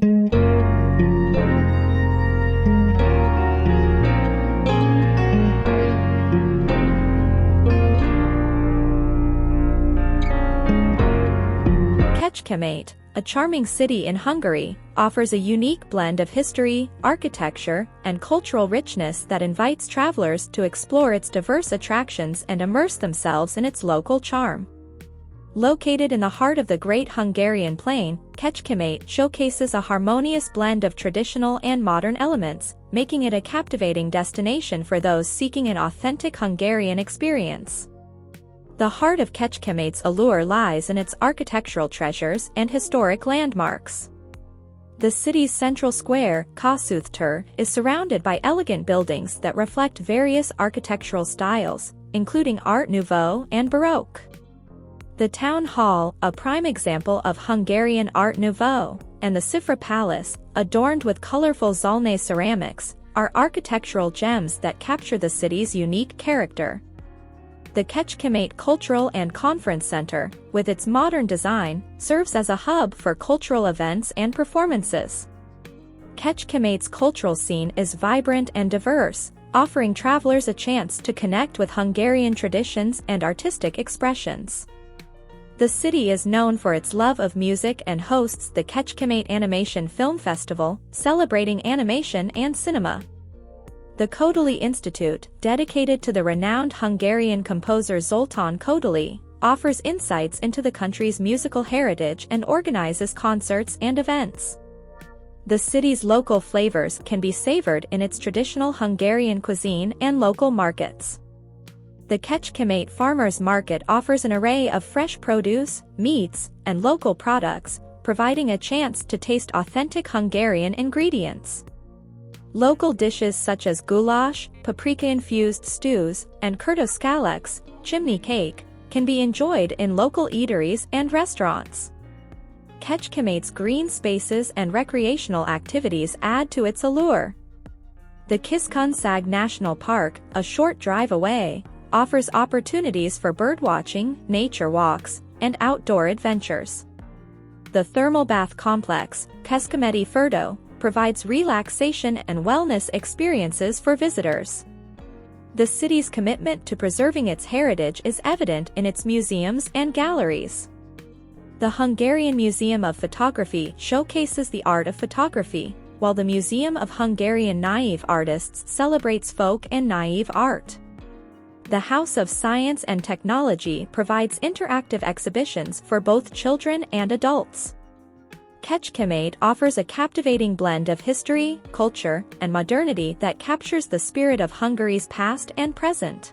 Kecskemét, a charming city in Hungary, offers a unique blend of history, architecture, and cultural richness that invites travelers to explore its diverse attractions and immerse themselves in its local charm. Located in the heart of the Great Hungarian Plain, Kecskemét showcases a harmonious blend of traditional and modern elements, making it a captivating destination for those seeking an authentic Hungarian experience. The heart of Kecskemét's allure lies in its architectural treasures and historic landmarks. The city's central square, Kecskemét Tér, is surrounded by elegant buildings that reflect various architectural styles, including Art Nouveau and Baroque. The Town Hall, a prime example of Hungarian Art Nouveau, and the Cifra Palace, adorned with colorful Zolnay ceramics, are architectural gems that capture the city's unique character. The Kecskemét Cultural and Conference Center, with its modern design, serves as a hub for cultural events and performances. Kecskemét's cultural scene is vibrant and diverse, offering travelers a chance to connect with Hungarian traditions and artistic expressions. The city is known for its love of music and hosts the Kecskemét Animation Film Festival, celebrating animation and cinema. The Kodály Institute, dedicated to the renowned Hungarian composer Zoltán Kodály, offers insights into the country's musical heritage and organizes concerts and events. The city's local flavors can be savored in its traditional Hungarian cuisine and local markets. The Kecskemét Farmers Market offers an array of fresh produce, meats, and local products, providing a chance to taste authentic Hungarian ingredients. Local dishes such as goulash, paprika-infused stews, and kurtoszkálacs, chimney cake, can be enjoyed in local eateries and restaurants. Kecskemét's green spaces and recreational activities add to its allure. The Kiskun National Park, a short drive away, offers opportunities for birdwatching, nature walks, and outdoor adventures. The thermal bath complex, Kecskemét Fürdő, provides relaxation and wellness experiences for visitors. The city's commitment to preserving its heritage is evident in its museums and galleries. The Hungarian Museum of Photography showcases the art of photography, while the Museum of Hungarian Naive Artists celebrates folk and naive art. The House of Science and Technology provides interactive exhibitions for both children and adults. Kecskemét offers a captivating blend of history, culture, and modernity that captures the spirit of Hungary's past and present.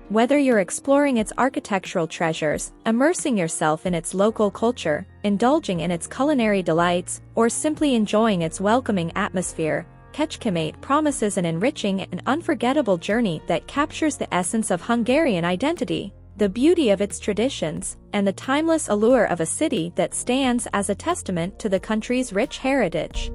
Whether you're exploring its architectural treasures, immersing yourself in its local culture, indulging in its culinary delights, or simply enjoying its welcoming atmosphere, Kecskemét promises an enriching and unforgettable journey that captures the essence of Hungarian identity, the beauty of its traditions, and the timeless allure of a city that stands as a testament to the country's rich heritage.